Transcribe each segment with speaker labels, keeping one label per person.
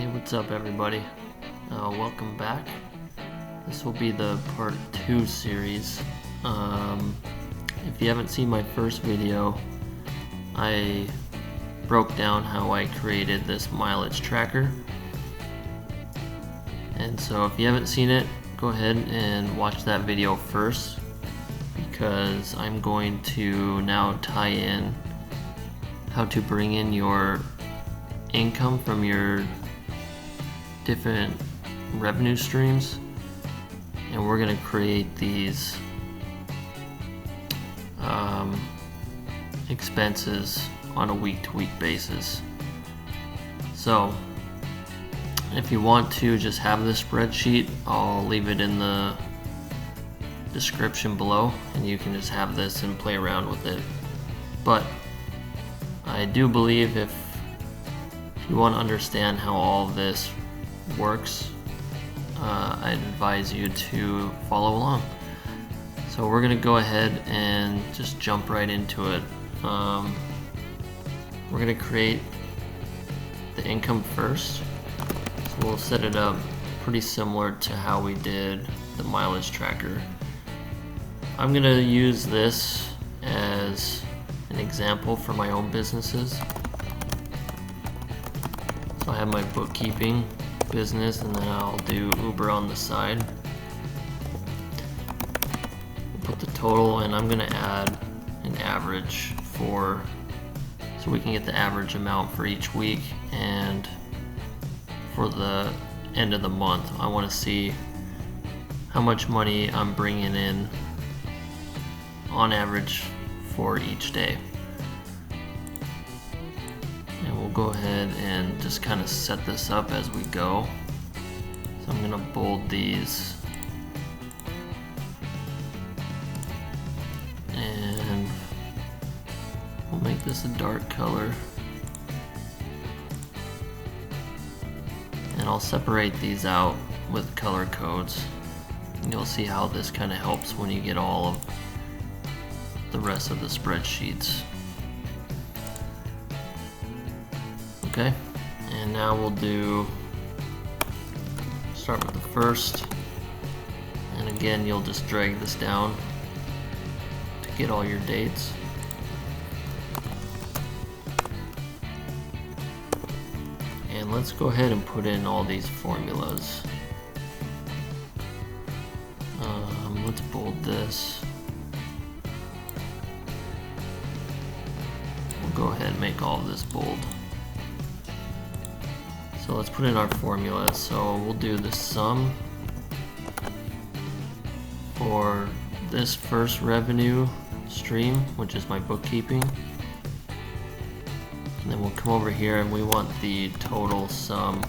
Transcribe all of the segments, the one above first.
Speaker 1: Hey, what's up everybody? Welcome back. This will be the part 2 series. If you haven't seen my first video, I broke down how I created this mileage tracker. And so if you haven't seen it, go ahead and watch that video first, because I'm going to now tie in how to bring in your income from your different revenue streams, and we're going to create these expenses on a week-to-week basis. So if you want to just have this spreadsheet, I'll leave it in the description below, and you can just have this and play around with it. But I do believe if you want to understand how all of this works, I'd advise you to follow along. So we're going to go ahead and just jump right into it. We're going to create the income first. So we'll set it up pretty similar to how we did the mileage tracker. I'm going to use this as an example for my own businesses. So I have my bookkeeping business, and then I'll do Uber on the side. We'll put the total, and I'm going to add an average so we can get the average amount for each week, and for the end of the month I want to see how much money I'm bringing in on average for each day. And we'll go ahead and just kind of set this up as we go. So I'm going to bold these, and we'll make this a dark color, and I'll separate these out with color codes. And you'll see how this kind of helps when you get all of the rest of the spreadsheets. Okay, and now we'll start with the first, and again you'll just drag this down to get all your dates. And let's go ahead and put in all these formulas. Let's bold this. We'll go ahead and make all of this bold. So let's put in our formula. So we'll do the sum for this first revenue stream, which is my bookkeeping. And then we'll come over here and we want the total sum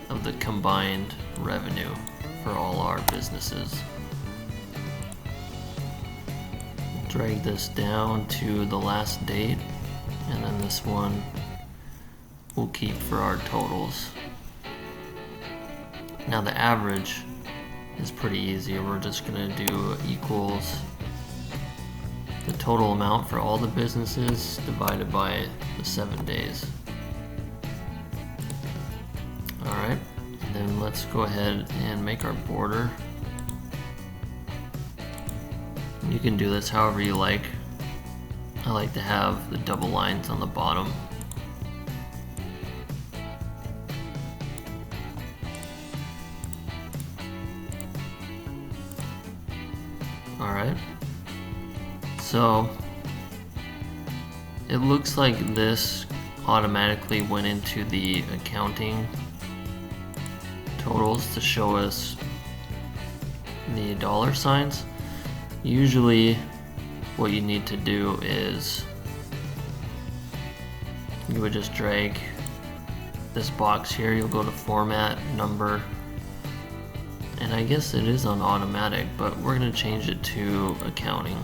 Speaker 1: of the combined revenue for all our businesses. We'll drag this down to the last date, and then this one we'll keep for our totals. Now the average is pretty easy. We're just going to do equals the total amount for all the businesses divided by the 7 days. Alright, and then let's go ahead and make our border. You can do this however you like. I like to have the double lines on the bottom. Alright, so it looks like this automatically went into the accounting totals to show us the dollar signs. Usually what you need to do is you would just drag this box here, you'll go to format, number, and I guess it is on automatic, but we're going to change it to accounting.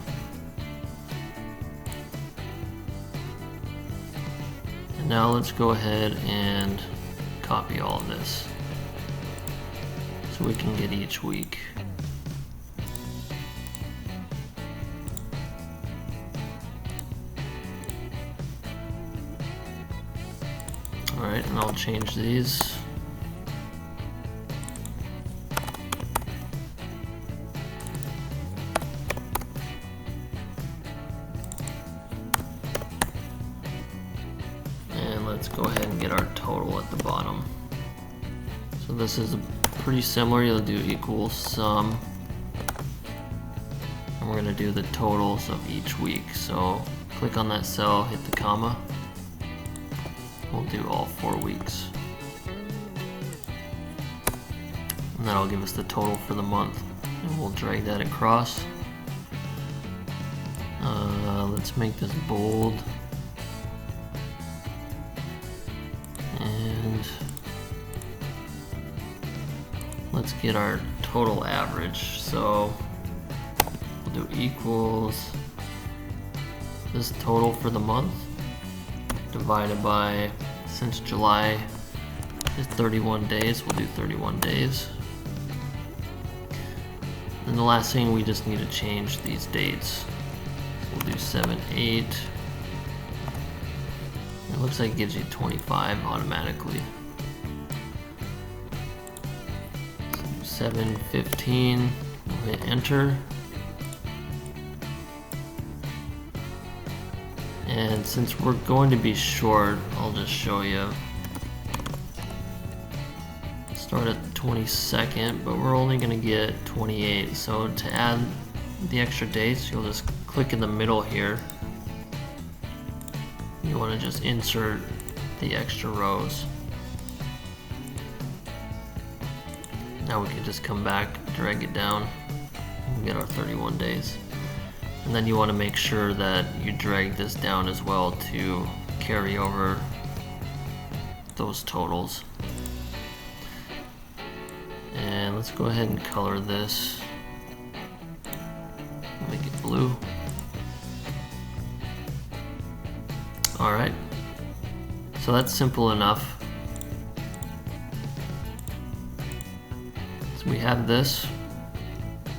Speaker 1: And now let's go ahead and copy all of this so we can get each week. Alright, and I'll change these let's go ahead and get our total at the bottom. So this is pretty similar. You'll do equals sum, and we're going to do the totals of each week. So click on that cell, hit the comma. We'll do all 4 weeks. And that'll give us the total for the month. And we'll drag that across. Let's make this bold. And let's get our total average. So we'll do equals this total for the month divided by, since July is 31 days, we'll do 31 days. And the last thing, we just need to change these dates. So we'll do 7/8. It looks like it gives you 25 automatically. 7/15, we'll hit enter. And since we're going to be short, I'll just show you. Start at the 22nd, but we're only going to get 28. So to add the extra dates, you'll just click in the middle here. You want to just insert the extra rows. Now we can just come back, drag it down, and get our 31 days. And then you want to make sure that you drag this down as well to carry over those totals. And let's go ahead and color this. Make it blue. Alright, so that's simple enough. So we have this.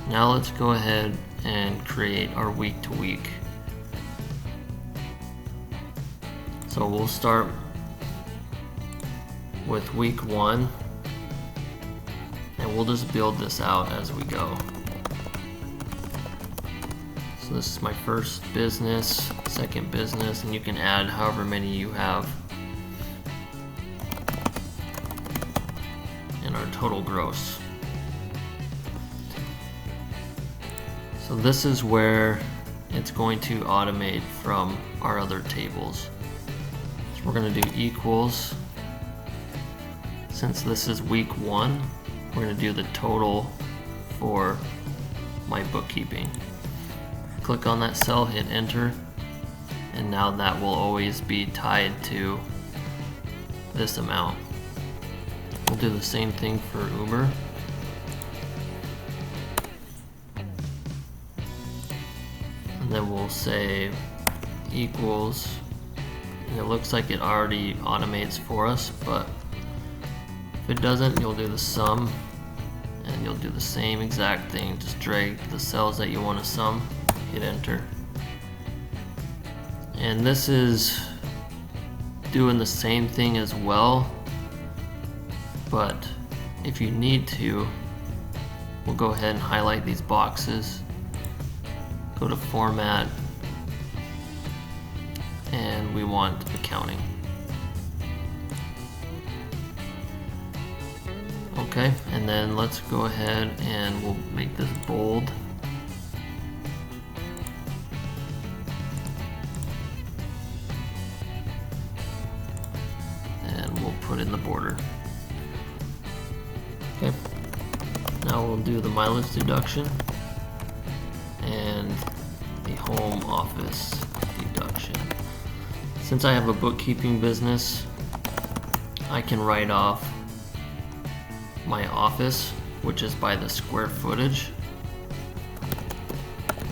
Speaker 1: Now let's go ahead and create our week to week. So we'll start with week 1, and we'll just build this out as we go. So this is my first business, second business, and you can add however many you have. And our total gross. So this is where it's going to automate from our other tables. So we're going to do equals. Since this is week 1, we're going to do the total for my bookkeeping. Click on that cell, hit enter, and now that will always be tied to this amount. We'll do the same thing for Uber. And then we'll say equals, and it looks like it already automates for us, but if it doesn't, you'll do the sum, and you'll do the same exact thing. Just drag the cells that you want to sum, hit enter. And this is doing the same thing as well, but if you need to, we'll go ahead and highlight these boxes, go to format, and we want accounting. Okay, and then let's go ahead and we'll make this bold. And we'll put in the border. Okay, now we'll do the mileage deduction and the home office deduction. Since I have a bookkeeping business, I can write off my office, which is by the square footage,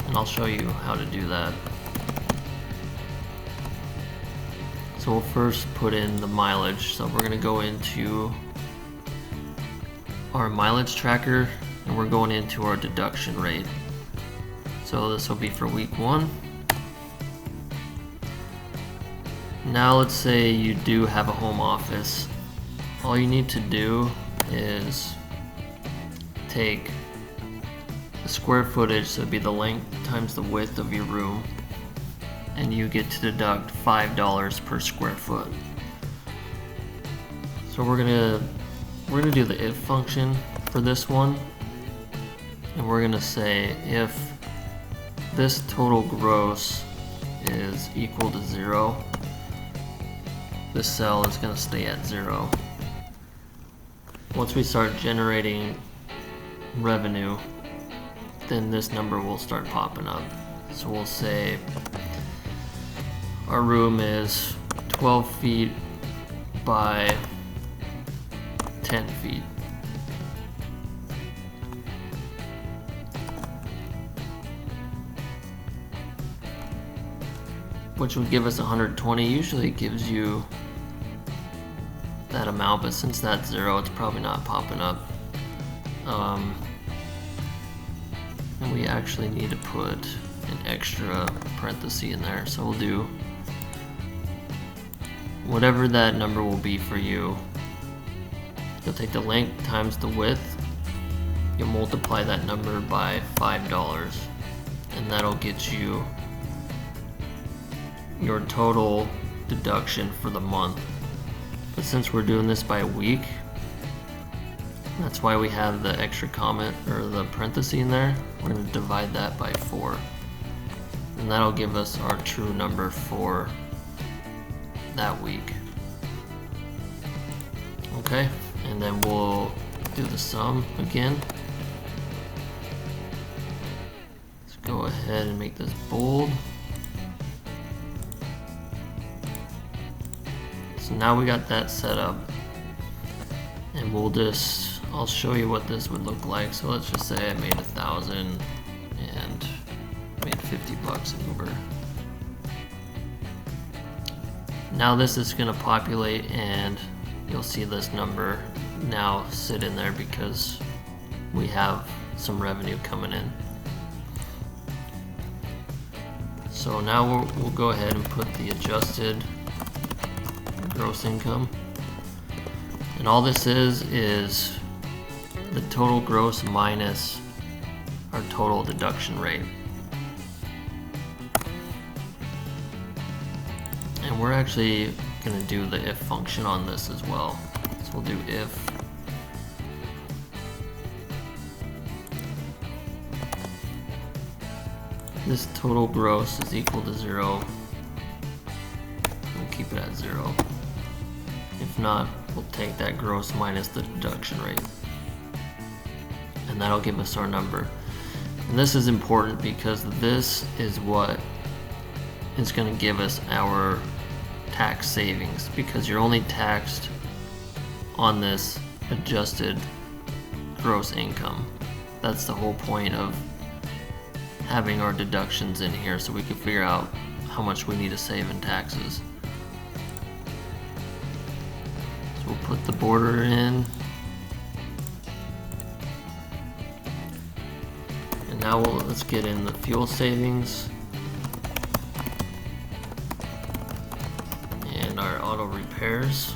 Speaker 1: and I'll show you how to do that. So we'll first put in the mileage. So we're going to go into our mileage tracker, and we're going into our deduction rate. So this will be for week 1. Now let's say you do have a home office. All you need to do is take the square footage, so it'd be the length times the width of your room, and you get to deduct $5 per square foot. So we're gonna do the if function for this one, and we're gonna say if this total gross is equal to 0, this cell is gonna stay at 0. Once we start generating revenue, then this number will start popping up. So we'll say our room is 12 feet by 10 feet. Which would give us 120. Usually it gives you that amount, but since that's 0, it's probably not popping up. And we actually need to put an extra parenthesis in there. So we'll do whatever that number will be for you. You'll take the length times the width, you'll multiply that number by $5, and that'll get you your total deduction for the month. But since we're doing this by week, that's why we have the extra comment or the parenthesis in there. We're going to divide that by 4, and that'll give us our true number for that week. Okay, and then we'll do the sum again. Let's go ahead and make this bold. So now we got that set up, and I'll show you what this would look like. So let's just say I made 1,000 and made $50 in Uber. Now this is going to populate, and you'll see this number now sit in there because we have some revenue coming in. So now we'll go ahead and put the adjusted gross income, and all this is the total gross minus our total deduction rate. And we're actually going to do the if function on this as well. So we'll do if this total gross is equal to 0, we'll keep it at 0. If not, we'll take that gross minus the deduction rate, and that'll give us our number. And this is important because this is what is going to give us our tax savings, because you're only taxed on this adjusted gross income. That's the whole point of having our deductions in here, so we can figure out how much we need to save in taxes. We'll put the border in, and now let's get in the fuel savings and our auto repairs.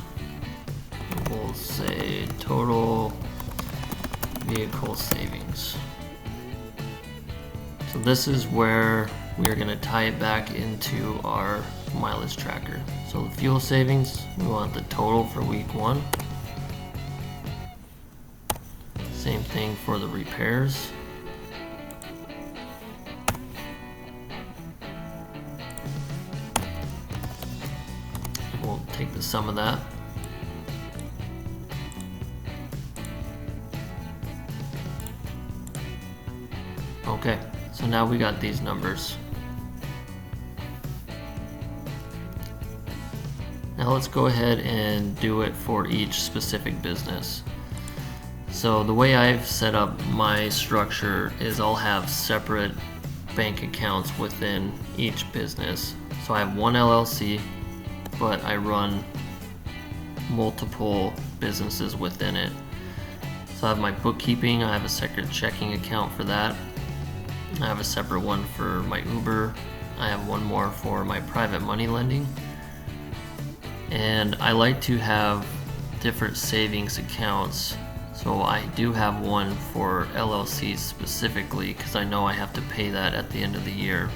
Speaker 1: And we'll say total vehicle savings. So this is where we are going to tie it back into our mileage tracker. So the fuel savings, we want the total for week 1. Same thing for the repairs. We'll take the sum of that. Okay, so now we got these numbers. Now let's go ahead and do it for each specific business. So the way I've set up my structure is I'll have separate bank accounts within each business. So I have one LLC, but I run multiple businesses within it. So I have my bookkeeping, I have a separate checking account for that. I have a separate one for my Uber. I have one more for my private money lending. And I like to have different savings accounts. So I do have one for LLCs specifically because I know I have to pay that at the end of the year.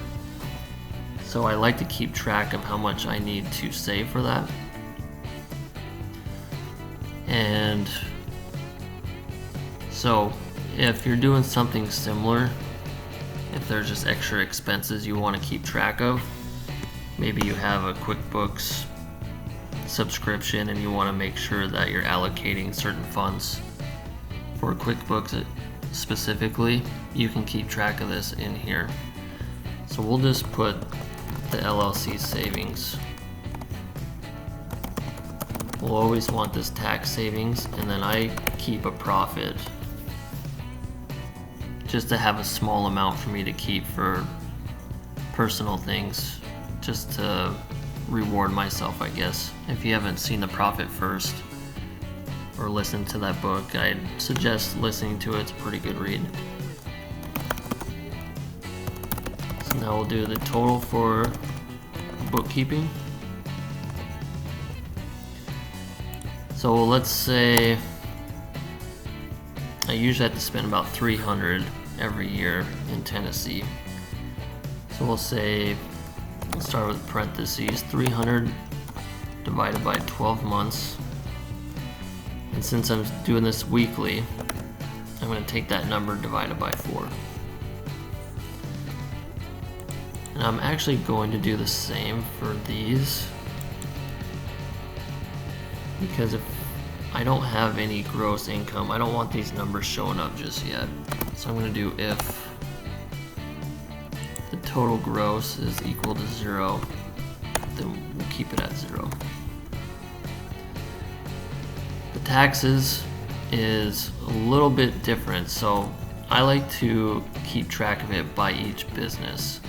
Speaker 1: So I like to keep track of how much I need to save for that. And so if you're doing something similar, if there's just extra expenses you want to keep track of, maybe you have a QuickBooks subscription and you want to make sure that you're allocating certain funds for QuickBooks specifically, you can keep track of this in here. So we'll just put the LLC savings. We'll always want this tax savings, and then I keep a profit just to have a small amount for me to keep for personal things, just to reward myself, I guess. If you haven't seen The Profit First or listened to that book, I'd suggest listening to it. It's a pretty good read. So now we'll do the total for bookkeeping. So let's say I usually have to spend about $300 every year in Tennessee. So we'll say, we'll start with parentheses, 300 divided by 12 months. And since I'm doing this weekly, I'm going to take that number divided by 4. And I'm actually going to do the same for these, because if I don't have any gross income, I don't want these numbers showing up just yet. So I'm going to do if the total gross is equal to 0, then we'll keep it at 0. The taxes is a little bit different, so I like to keep track of it by each business.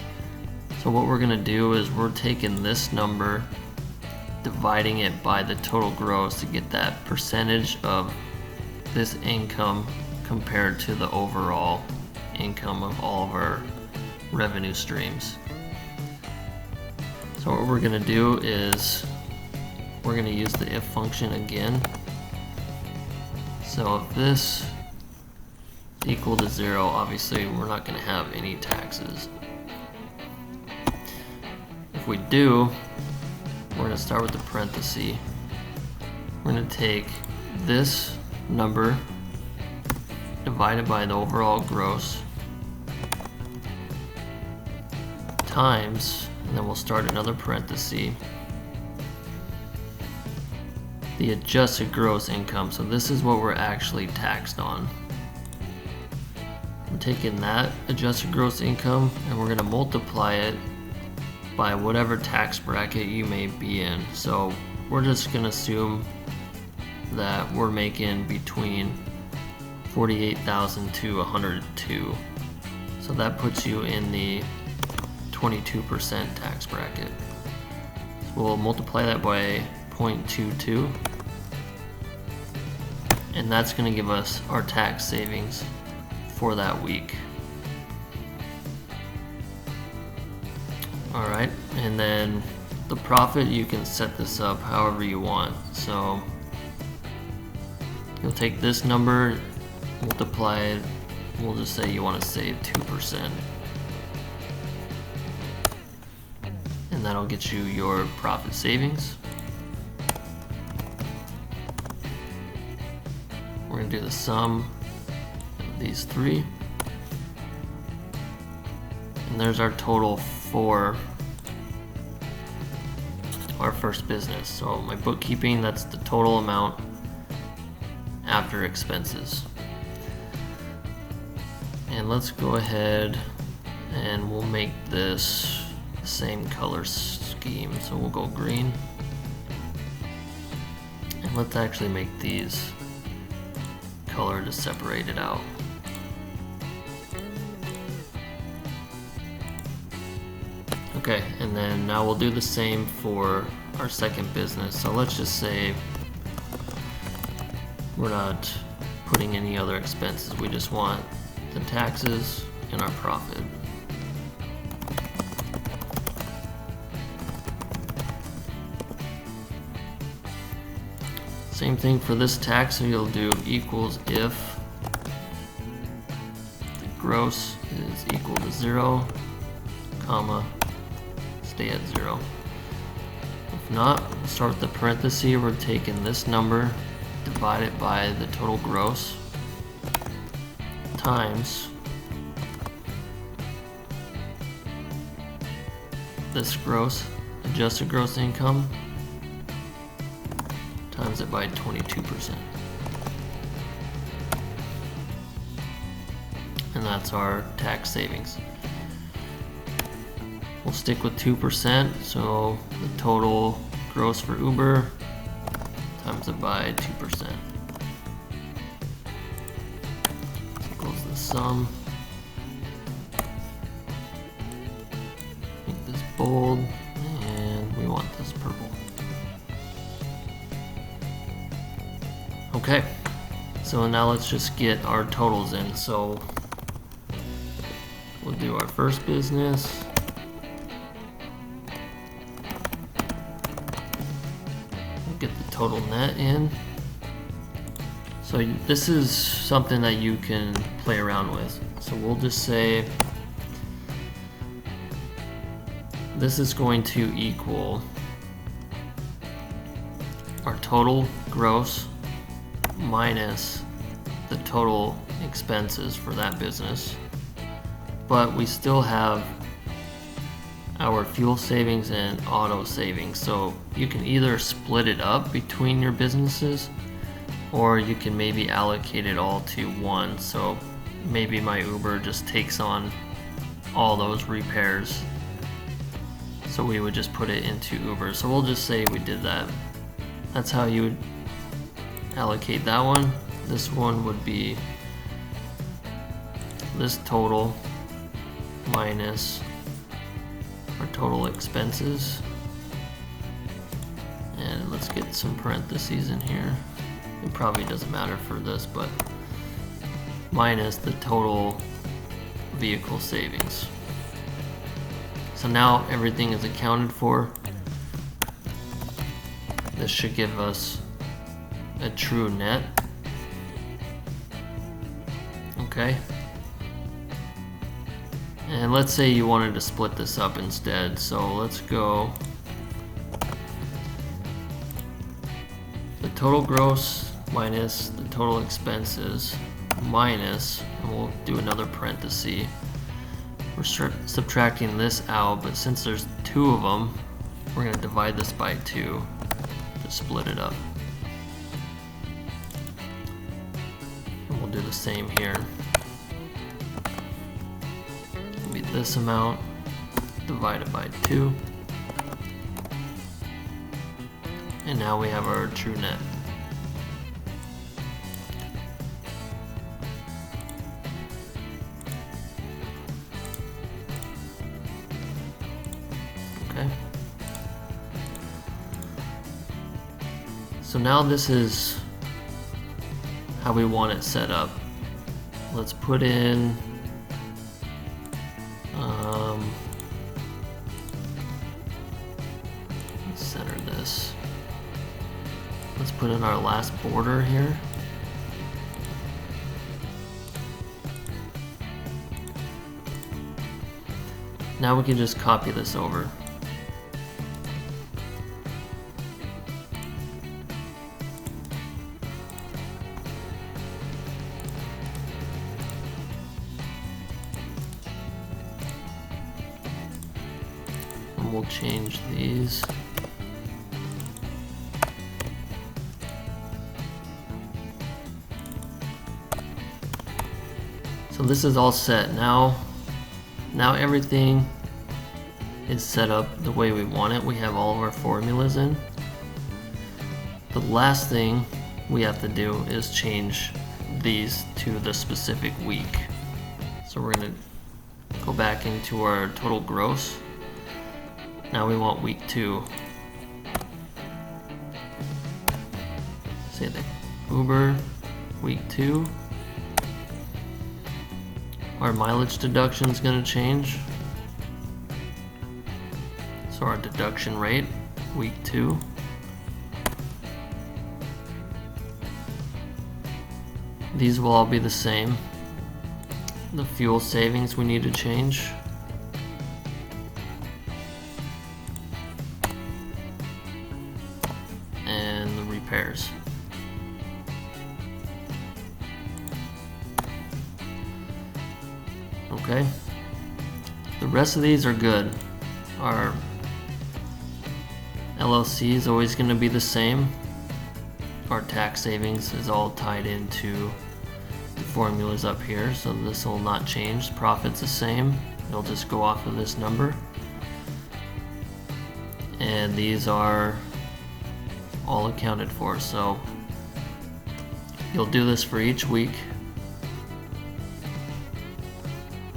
Speaker 1: So what we're going to do is we're taking this number, dividing it by the total gross to get that percentage of this income compared to the overall income of all of our revenue streams. So what we're going to do is we're going to use the if function again. So if this is equal to 0, obviously we're not going to have any taxes. If we do, we're going to start with the parenthesis. We're going to take this number divided by the overall gross times, and then we'll start another parenthesis, the adjusted gross income. So this is what we're actually taxed on. We're taking that adjusted gross income and we're going to multiply it by whatever tax bracket you may be in. So we're just going to assume that we're making between $48,000 to $102,000. So that puts you in the 22% tax bracket. So we'll multiply that by 0.22, and that's going to give us our tax savings for that week. Alright, and then the profit, you can set this up however you want. So you'll take this number, multiply it, we'll just say you want to save 2%. And that'll get you your profit savings. We're going to do the sum of these three. And there's our total for our first business. So my bookkeeping, that's the total amount after expenses. And let's go ahead and we'll make this the same color scheme. So we'll go green. And let's actually make these color to separate it out. Okay, and then now we'll do the same for our second business. So let's just say we're not putting any other expenses. We just want the taxes and our profit. Same thing for this tax, so you'll do equals if the gross is equal to 0, comma, stay at 0. If not, start with the parenthesis. We're taking this number divide it by the total gross times this gross, adjusted gross income, times it by 22%. And that's our tax savings. We'll stick with 2%, so the total gross for Uber times it by 2%. Equals the sum. Make this bold, and we want this purple. Okay, so now let's just get our totals in. So we'll do our first business. Get the total net in. So this is something that you can play around with. So we'll just say this is going to equal our total gross minus the total expenses for that business, but we still have our fuel savings and auto savings. So you can either split it up between your businesses, or you can maybe allocate it all to one. So maybe my Uber just takes on all those repairs, so we would just put it into Uber. So we'll just say we did that. That's how you would allocate that one. This one would be this total minus our total expenses, and let's get some parentheses in here. It probably doesn't matter for this, but minus the total vehicle savings. So now everything is accounted for. This should give us a true net. Okay. And let's say you wanted to split this up instead. So let's go the total gross minus the total expenses minus, and we'll do another parenthesis. We're subtracting this out, but since there's two of them, we're going to divide this by 2 to split it up. And we'll do the same here. This amount divided by 2, and now we have our true net. Okay, so now this is how we want it set up. Let's put in let's center this. Let's put in our last border here. Now we can just copy this over. And we'll change these. So this is all set now. Now everything is set up the way we want it. We have all of our formulas in. The last thing we have to do is change these to the specific week. So we're going to go back into our total gross. Now we want week 2. Say the Uber week 2. Our mileage deduction is going to change. So our deduction rate, week 2. These will all be the same. The fuel savings we need to change. And the repairs. Okay, the rest of these are good. Our LLC is always going to be the same. Our tax savings is all tied into the formulas up here, so this will not change. Profit's the same, it'll just go off of this number. And these are all accounted for, so you'll do this for each week.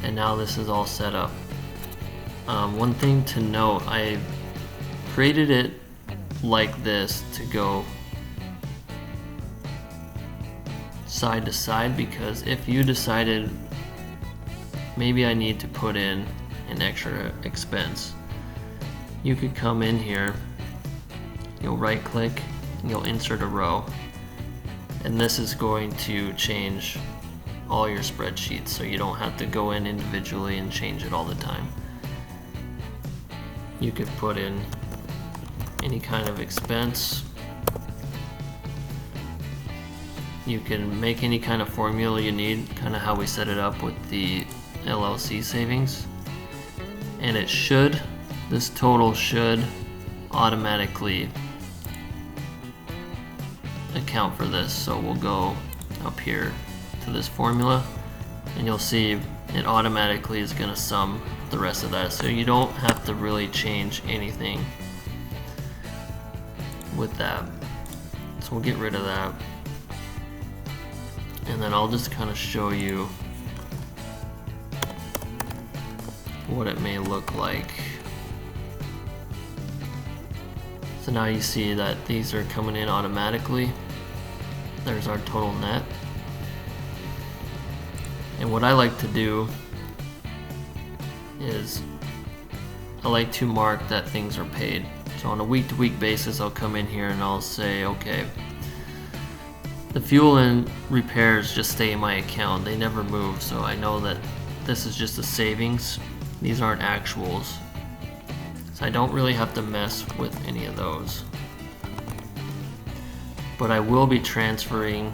Speaker 1: And now this is all set up. One thing to note, I created it like this to go side to side, because if you decided maybe I need to put in an extra expense, you could come in here, you'll right click, and you'll insert a row, and this is going to change all your spreadsheets, so you don't have to go in individually and change it all the time. You could put in any kind of expense. You can make any kind of formula you need, kind of how we set it up with the LLC savings. And it should, this total should automatically account for this. So we'll go up here to this formula, and you'll see it automatically is going to sum the rest of that. So you don't have to really change anything with that. So we'll get rid of that. And then I'll just kind of show you what it may look like. So now you see that these are coming in automatically. There's our total net. And what I like to do is I like to mark that things are paid. So on a week-to-week basis, I'll come in here and I'll say, okay, the fuel and repairs just stay in my account. They never move, so I know that this is just a savings. These aren't actuals. So I don't really have to mess with any of those. But I will be transferring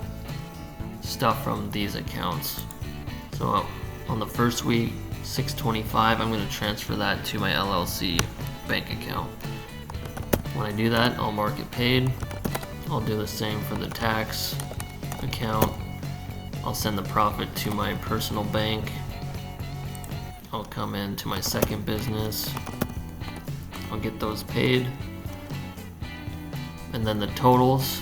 Speaker 1: stuff from these accounts. So on the first week, $625, I'm going to transfer that to my LLC bank account. When I do that, I'll mark it paid. I'll do the same for the tax account. I'll send the profit to my personal bank. I'll come into my second business. I'll get those paid. And then the totals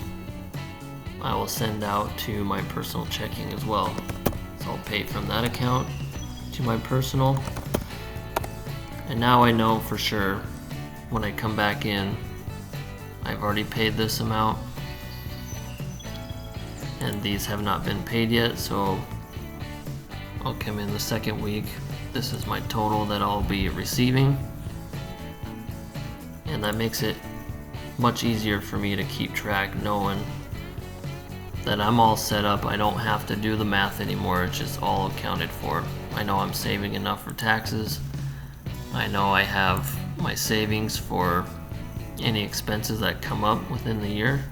Speaker 1: I will send out to my personal checking as well. So I'll pay from that account to my personal. And now I know for sure when I come back in, I've already paid this amount, and these have not been paid yet, so I'll come in the second week. This is my total that I'll be receiving, and that makes it much easier for me to keep track, knowing that I'm all set up. I don't have to do the math anymore, it's just all accounted for. I know I'm saving enough for taxes. I know I have my savings for any expenses that come up within the year,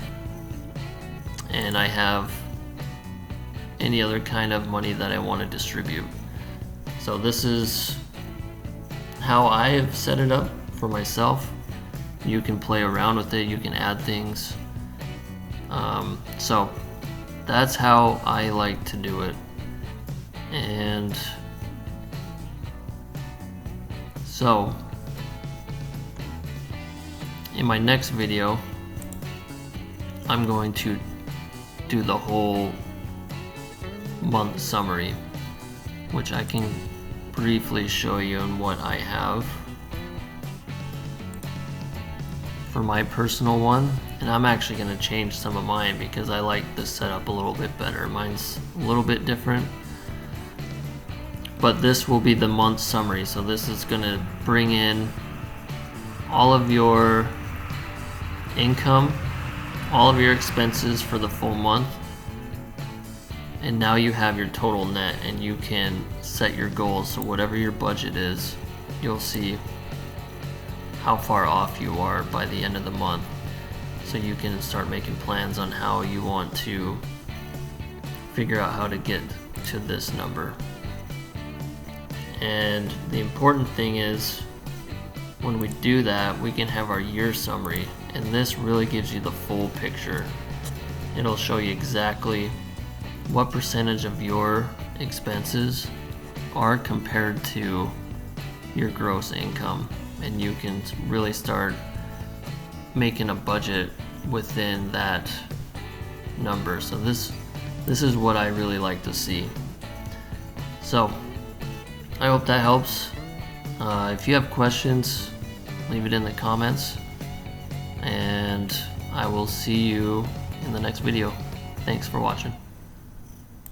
Speaker 1: and I have any other kind of money that I want to distribute. So this is how I have set it up for myself. You can play around with it, you can add things. So that's how I like to do it. And so in my next video, I'm going to do the whole month summary, which I can briefly show you on what I have for my personal one. And I'm actually going to change some of mine because I like this setup a little bit better. Mine's a little bit different. But this will be the month summary, so this is going to bring in all of your income, all of your expenses for the full month, and now you have your total net, and you can set your goals. So whatever your budget is, you'll see how far off you are by the end of the month, so you can start making plans on how you want to figure out how to get to this number. And the important thing is, when we do that, we can have our year summary, and this really gives you the full picture. It'll show you exactly what percentage of your expenses are compared to your gross income, and you can really start making a budget within that number. So this is what I really like to see. So I hope that helps. If you have questions, leave it in the comments, and I will see you in the next video. Thanks for watching.